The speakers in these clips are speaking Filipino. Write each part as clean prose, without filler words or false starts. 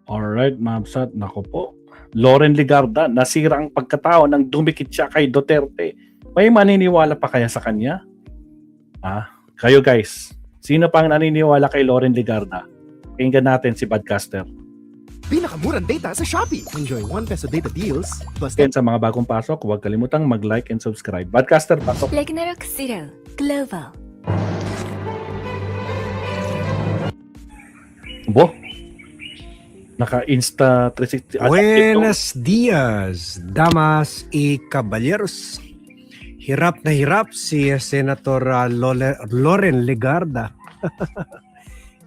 Alright, Ma'am Sat, nako po. Loren Legarda, nasira ang pagkatao nang dumikit siya kay Duterte. May maniniwala pa kaya sa kanya? Kayo guys, sino pang naniniwala kay Loren Legarda? Pakinggan natin si Badcaster. Pinakamurang data sa Shopee. Enjoy 1 peso data deals plus Again, sa mga bagong pasok, huwag kalimutang mag-like and subscribe. Badcaster, pasok. Ragnarok Zero Global. Bo, naka-Insta 360. Buenos dias, damas y caballeros. Hirap na hirap si Senator Loren Legarda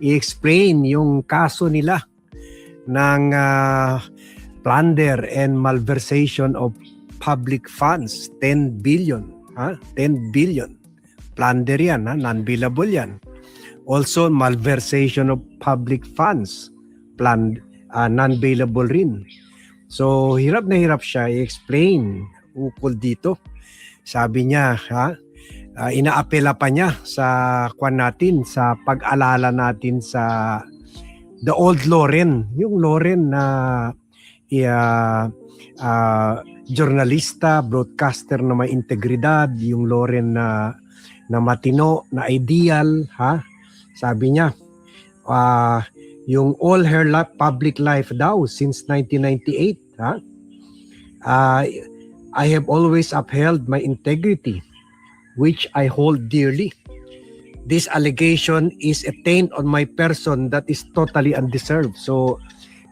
i-explain yung kaso nila ng plunder and malversation of public funds. 10 billion. 10 billion. Plunder yan, non-billable yan. Also, malversation of public funds. Non-billable rin. So, hirap na hirap siya i-explain ukol dito. Sabi niya, inaapela pa niya sa kwan natin, sa pag-alala natin sa the old Loren. Yung Loren na journalista, broadcaster na may integridad, yung Loren na matino, na ideal, Sabi niya, yung all her public life daw since 1998, I have always upheld my integrity, which I hold dearly. This allegation is attained on my person that is totally undeserved. So,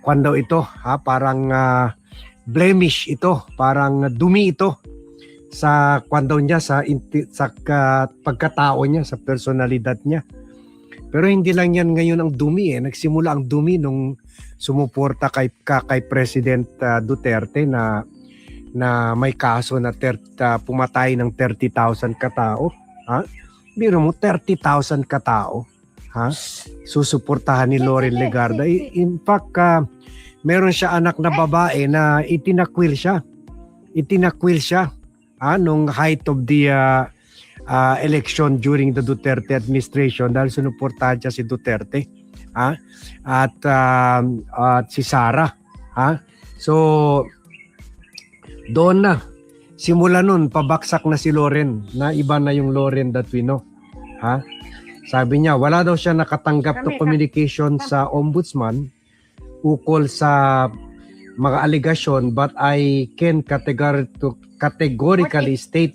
kwan daw ito, parang blemish ito, parang dumi ito sa kwan daw niya, sa pagkatao niya, sa personalidad niya. Pero hindi lang yan ngayon ang dumi. Nagsimula ang dumi nung sumuporta kay President Duterte na may kaso na pumatay ng 30,000 katao. Biro mo, 30,000 katao. Susuportahan ni Loren Legarda. In fact, meron siya anak na babae na itinakwil siya. Nung height of the election during the Duterte administration dahil sinuportahan siya si Duterte. At si Sara. So, doon na. Simula nun, pabaksak na si Loren. Na iba na yung Loren that we know. Sabi niya, wala daw siya nakatanggap to communication sa ombudsman ukol sa mga allegation, but I can categorically state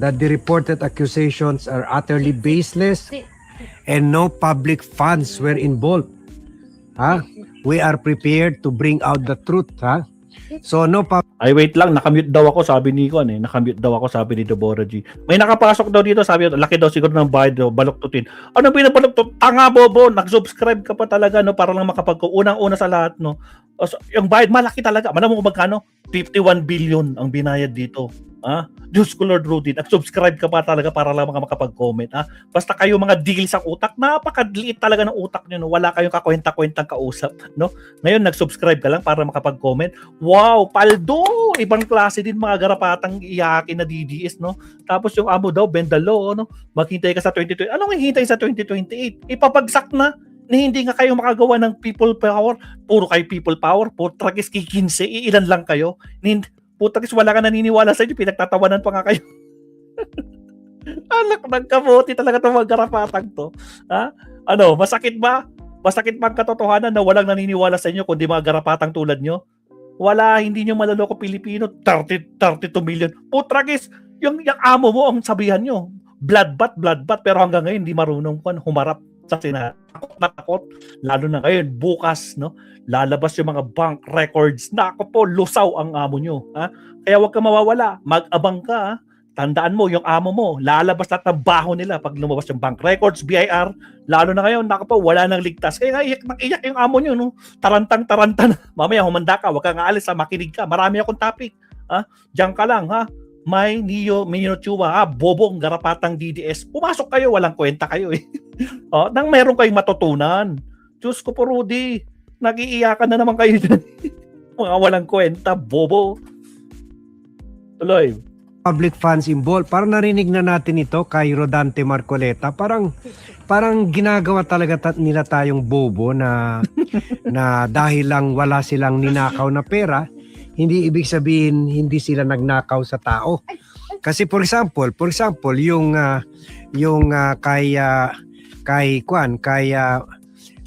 that the reported accusations are utterly baseless and no public funds were involved. We are prepared to bring out the truth. So no Ay, wait lang, nakamute daw ako, sabi ni Kon nakamute daw ako, sabi ni Deborah G. May nakapasok daw dito, sabi laki daw siguro ng bayad daw, baluktutin. Ano binabaluktot? Tanga, bobo, nag-subscribe ka pa talaga, no, para lang unang-una sa lahat, no. So, yung bayad, malaki talaga. Alam mo kung magkano? 51 billion ang binayad dito. Diyos ko Lord Rudy, nag-subscribe ka pa talaga para lang makapag-comment. Basta kayo mga deal sa utak, napakaliit talaga ng utak nyo, no? Wala kayong kakwenta-kwentang kausap, no? Ngayon, nag-subscribe ka lang para makapag-comment. Wow, paldo! Ibang klase din mga garapatang iyakin na DDS, no? Tapos yung amo daw, bendalo, no? Maghintay ka sa 2020. Anong hihintay sa 2028? Ipapagsak na hindi nga kayo makagawa ng people power. Puro kayo people power. Puro tragis kikinse. Ilan lang kayo. Putagis, wala ka naniniwala sa inyo, pinagtatawanan pa nga kayo. Alak, nagkabuti talaga itong mga garapatang to. Masakit ba? Masakit ba ang katotohanan na walang naniniwala sa inyo kundi mga garapatang tulad nyo? Wala, hindi nyo maloloko Pilipino, 32 million. Putragis, Yung amo mo ang sabihan nyo, bloodbath, pero hanggang ngayon hindi marunong humarap sa Senado. Takot na takot. Lalo na ngayon, bukas, no? Lalabas yung mga bank records. Nako po, lusaw ang amo nyo. Ha? Kaya huwag ka mawawala. Mag-abang ka. Ha? Tandaan mo, yung amo mo, lalabas lahat ng baho nila pag lumabas yung bank records, BIR. Lalo na ngayon, nako po, wala nang ligtas. Kaya nga, iyak yung amo nyo, no? Tarantang-taranta na. Mamaya, humanda ka. Huwag kang aalis, ha? Makinig ka. Marami akong topic. Ha? Diyan ka lang, ha? May Minochua, ha? Bobong, garapatang DDS. Pumasok kayo, walang kwenta kayo eh. Nang meron kayong matutunan. Diyos ko po, Rudy. Nag-iiyakan na naman kayo dyan. Mga walang kwenta, bobo. Tuloy. Public funds involved. Parang narinig na natin ito kay Rodante Marcoleta. Parang ginagawa talaga nila tayong bobo na dahil lang wala silang ninakaw na pera, hindi ibig sabihin hindi sila nagnakaw sa tao. Kasi for example, yung kay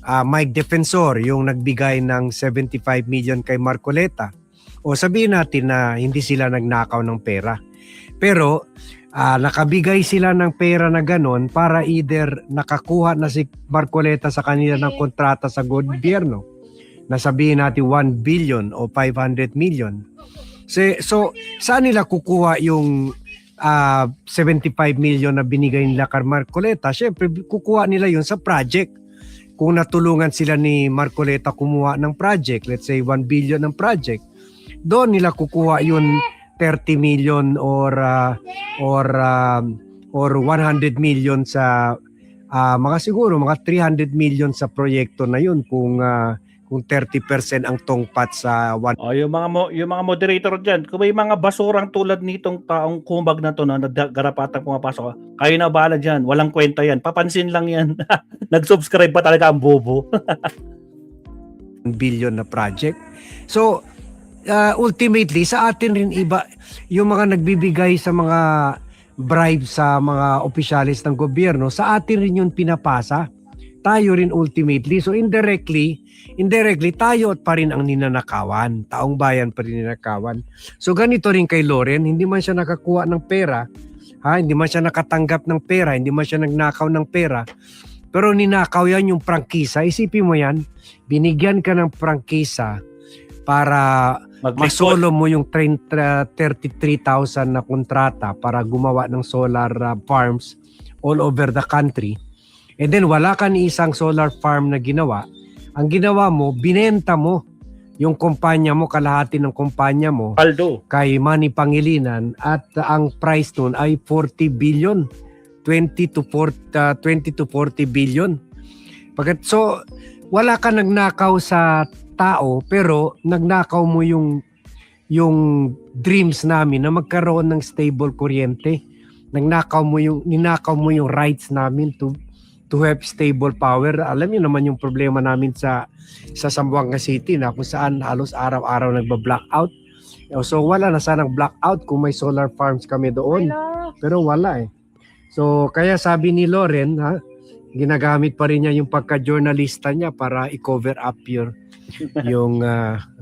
Mike Defensor, yung nagbigay ng 75 million kay Marcoleta. O sabihin natin na hindi sila nagnakaw ng pera. Pero nakabigay sila ng pera na ganon para either nakakuha na si Marcoleta sa kanila ng kontrata sa gobyerno na sabihin natin 1 billion o 500 million. So saan nila kukuha yung 75 million na binigay nila kay Marcoleta? Siyempre kukuha nila yun sa project. Kung natulungan sila ni Marcoleta kumuha ng project, let's say 1 billion ng project, doon nila kukuha yun 30 million or 100 million sa mga siguro mga 300 million sa proyekto na yun kung 30% ang tongpat sa Yung mga moderator diyan, kung may mga basurang tulad nitong taong kumbag na to na garapatang pumapasok, kayo na bahala diyan, walang kwenta yan. Papansin lang yan. Nag-subscribe pa talaga ang bobo. 1 billion na project. So ultimately sa atin rin iba yung mga nagbibigay sa mga bribe sa mga opisyalis ng gobyerno, sa atin rin yun pinapasa. Tayo rin ultimately. So indirectly tayo pa rin ang ninanakawan. Taong bayan pa rin ninanakawan. So ganito rin kay Loren, hindi man siya nakakuha ng pera, hindi man siya nakatanggap ng pera, hindi man siya nagnakaw ng pera, pero ninakaw yan yung prangkisa. Isipin mo yan, binigyan ka ng prangkisa para masolo mo yung 33,000 na kontrata para gumawa ng solar farms all over the country. And then wala ka ni isang solar farm na ginawa. Ang ginawa mo, binenta mo yung kumpanya mo, kalahati ng kumpanya mo Aldo. kay Manny Pangilinan at ang price nun ay 40 billion. 20 to 40 billion. So wala ka nagnakaw sa tao pero nagnakaw mo yung dreams namin na magkaroon ng stable kuryente. Ninakaw mo yung rights namin to have stable power. Alam niyo naman yung problema namin sa Zamboanga City na kung saan halos araw-araw nagba-blackout. So wala na sanang blackout kung may solar farms kami doon. Pero wala eh. So kaya sabi ni Loren, ginagamit pa rin niya yung pagka-journalista niya para i-cover up yung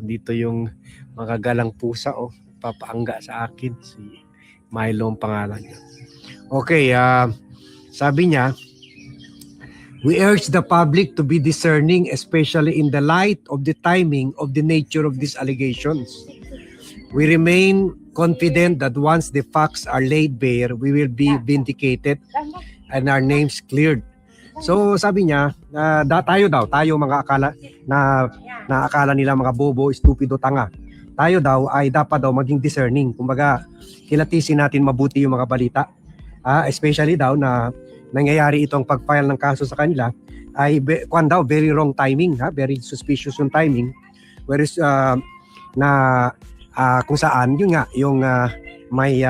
dito yung mga galang pusa papaangga sa akin, si Milo ang pangalan niya. Okay, sabi niya, we urge the public to be discerning, especially in the light of the timing of the nature of these allegations. We remain confident that once the facts are laid bare, we will be vindicated and our names cleared. So sabi niya, tayo mga akala na akala nila mga bobo, stupido, tanga. Tayo daw ay dapat daw maging discerning. Kumbaga, kilatisin natin mabuti yung mga balita. Especially daw na nangyayari itong pag-file ng kaso sa kanila ay very wrong timing, very suspicious yung timing. Whereas kung saan yun nga yung may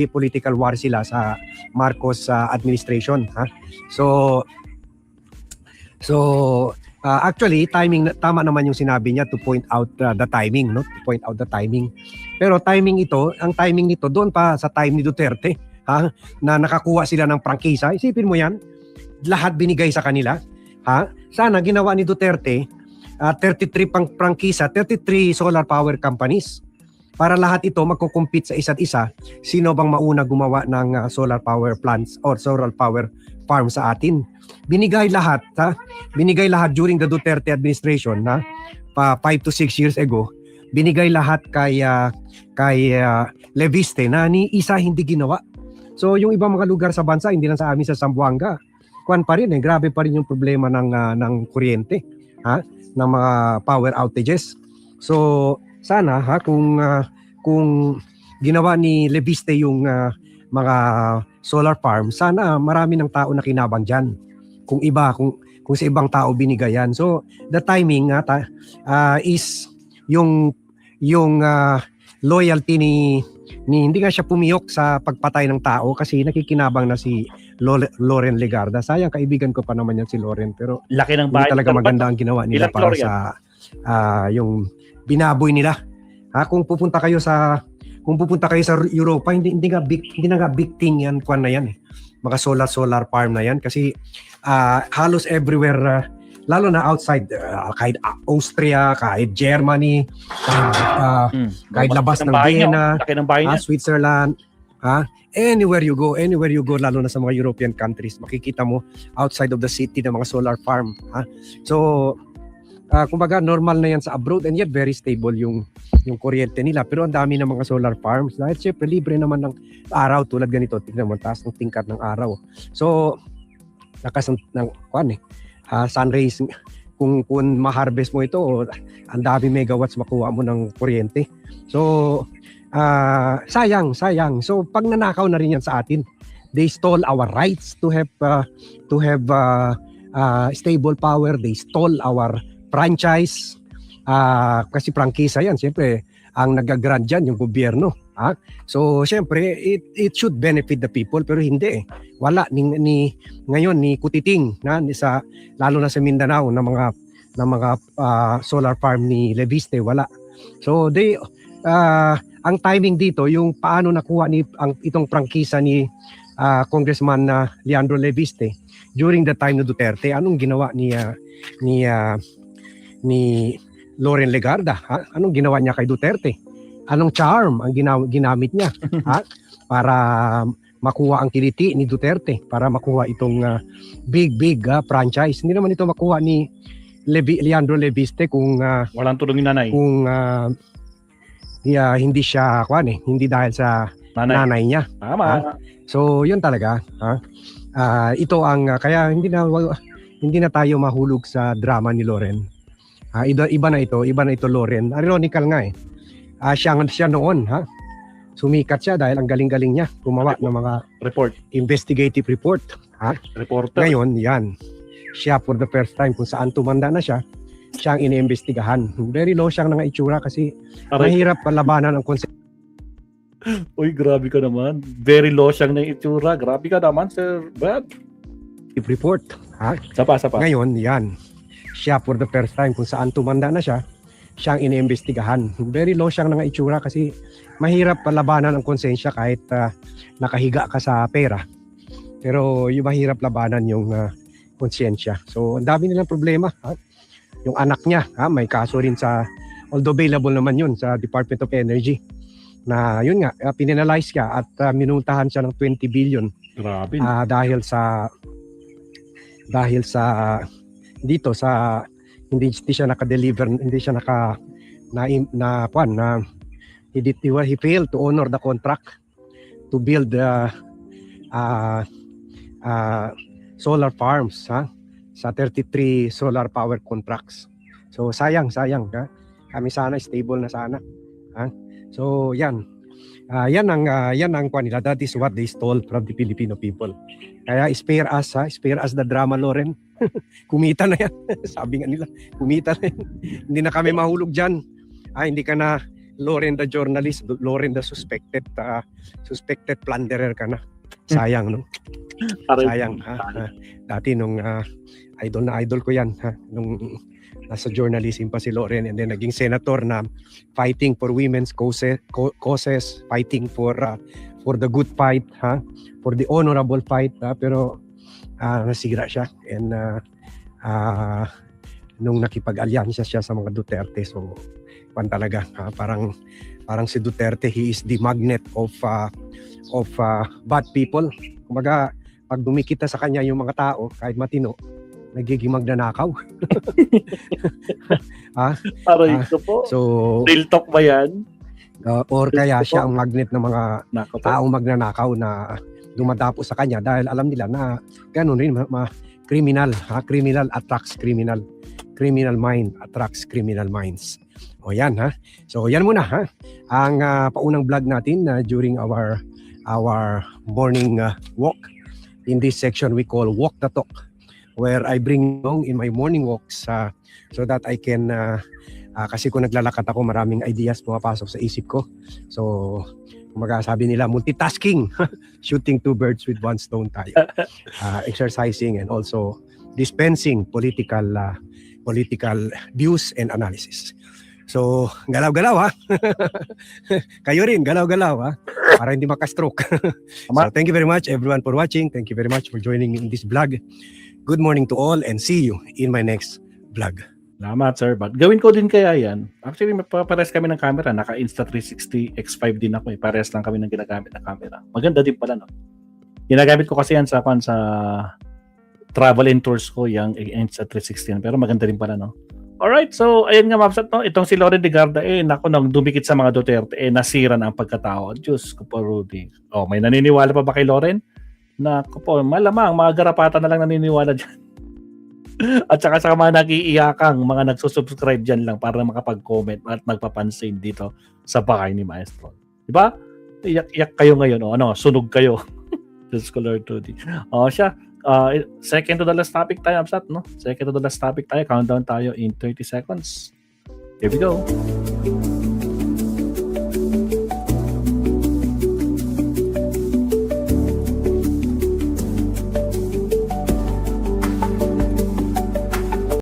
political war sila sa Marcos administration, actually timing tama naman yung sinabi niya to point out the timing, no? To point out the timing. Pero ang timing nito doon pa sa time ni Duterte, na nakakuha sila ng prangkisa. Isipin mo yan, lahat binigay sa kanila, Sana ginawa ni Duterte 33 prangkisa, 33 solar power companies. para lahat ito magko-compete sa isa't isa, sino bang mauna gumawa ng solar power plants or solar power farm sa atin. Binigay lahat, binigay lahat during the Duterte administration na 5 to 6 years ago, binigay lahat kay Leviste na ni isa hindi ginawa. So yung ibang mga lugar sa bansa, hindi lang sa amin sa Zamboanga, kuwan pa rin grabe pa rin yung problema ng kuryente, ng mga power outages. So sana kung ginawa ni Leviste yung mga solar farm, sana marami ng tao na kinabang diyan. Kung sa ibang tao binigayan. So the timing is yung loyalty ni hindi nga siya pumiyok sa pagpatay ng tao kasi nakikinabang na si Loren Legarda. Sayang, kaibigan ko pa naman yan si Loren, pero Laki ng hindi bahay. talaga maganda ang ginawa nila Ilang para floor yan? sa yung binaboy nila. Kung pupunta kayo sa Europa, hindi na nga big thing yan, kwan na yan mga solar farm na yan kasi halos everywhere, lalo na outside, kahit Austria, kahit Germany, kahit labas ng Vienna, Laki ng bahay niya. Switzerland, anywhere you go, lalo na sa mga European countries, makikita mo outside of the city ng mga solar farm. So kumbaga normal na yan sa abroad, and yet very stable yung kuryente nila, pero ang dami ng mga solar farms dahil syempre libre naman ng araw tulad ganito. Tingnan mo, taas ng tingkat ng araw. So lakas ng sun rays, kung ma-harvest mo ito, ang dami megawatts makuha mo ng kuryente. So sayang. So pag nanakaw na rin yan sa atin, they stole our rights to have stable power. They stole our franchise, kasi prangkisa yan, siyempre ang nag-grant dyan yung gobyerno. So siyempre it should benefit the people, pero hindi wala ngayon ni Kutiting lalo na sa Mindanao ng mga solar farm ni Leviste, wala. So ang timing dito, yung paano nakuha itong prangkisa ni Congressman Leandro Leviste during the time ni Duterte. Anong ginawa ni Loren Legarda? Anong ginawa niya kay Duterte? Anong charm ang ginamit niya para makuha ang kiliti ni Duterte, para makuha itong big franchise? Hindi naman ito makuha ni Leandro Leviste kung Walang tulong yung nanay. kung hindi siya hindi dahil sa nanay niya. Tama. So yun talaga. Ito ang kaya hindi na tayo mahulog sa drama ni Loren. Iba na ito Loren. Ironical nga siya noon sumikat siya dahil ang galing-galing niya gumawa ng mga Report. investigative report. Reporter. Ngayon, yan. Siya for the first time kung saan tumanda na siya ang iniimbestigahan. Very low siyang nga itsura kasi Aray. mahirap palabanan ang Uy, grabe ka naman. Very low siyang na itsura. Grabe ka naman, Sir Brad. investigative report. Sapa. Ngayon, yan. Siya for the first time kung saan tumanda na siya ang iniimbestigahan. Very low siyang nga itsura kasi mahirap palabanan ang konsensya kahit nakahiga ka sa pera. Pero yung mahirap labanan yung konsensya. So, ang dami nilang problema. Yung anak niya, may kaso rin although available naman yun sa Department of Energy, na yun nga, pinanalyze siya at minuntahan siya ng 20 billion Grabe. dahil sa dito sa hindi siya naka-deliver, hindi siya he failed to honor the contract to build solar farms sa 33 solar power contracts. So sayang kami sana stable na sana. So yan ang kanila. That is what they stole from the Filipino people. Kaya spare us the drama, Loren. Kumita na yan. Sabi nga nila, kumita na yan. Hindi na kami mahulog dyan. Hindi ka na Loren the journalist, Loren the suspected plunderer ka na. Sayang, no? Sayang. Dati nung idol ko yan, nung nasa journalism pa si Loren, and then naging senator na fighting for women's causes, fighting for the good fight, for the honorable fight, pero nasira siya, and nung nakipag-alyansya siya sa mga Duterte, so talaga. Parang si Duterte, he is the magnet of bad people. Kumbaga, pag dumikita sa kanya yung mga tao, kahit matino, nagiging magnanakaw. Aray ko po. So, Real talk ba yan? or kaya siya ang magnet ng mga Nako po. taong magnanakaw na dumadapo sa kanya dahil alam nila na gano'n rin, criminal attracts criminal mind attracts criminal minds. O yan ha. So yan muna ha. Ang paunang vlog natin during our morning walk. In this section we call Walk the Talk, where I bring along in my morning walks so that I can kasi kung naglalakad ako, maraming ideas pumapasok sa isip ko. So kumaga sabi nila multitasking, shooting two birds with one stone tayo. Exercising and also dispensing political views and analysis. So, galaw-galaw ha. Kayo rin, galaw-galaw ha. Para hindi makastroke. So, thank you very much everyone for watching. Thank you very much for joining me in this vlog. Good morning to all and see you in my next vlog. Salamat, sir. But gawin ko din kaya yan. Actually, pares kami ng camera. Naka Insta360 X5 din ako eh. Pares lang kami ng ginagamit na camera. Maganda din pala, no? Ginagamit ko kasi yan sa travel and tours ko, yung Insta360. Pero maganda rin pala, no? Alright, so ayun nga, Mapsat, no? Itong si Loren Legarda, naku, nang dumikit sa mga Duterte, nasira na ang pagkatao. Diyos ko po, Rudy. Oh, may naniniwala pa ba kay Loren? Naku po, malamang, mga garapata na lang naniniwala dyan. At saka sa mga nag-iiyakang, mga nagsusubscribe dyan lang para makapag-comment at magpapansin dito sa bahay ni Maestro. Diba? Iyak kayo ngayon. O ano, sunog kayo. Diyos ko, Lord Rudy. O siya, second to the last topic tayo, Absat, no? Second to the last topic tayo. Countdown tayo in 30 seconds. Here we go.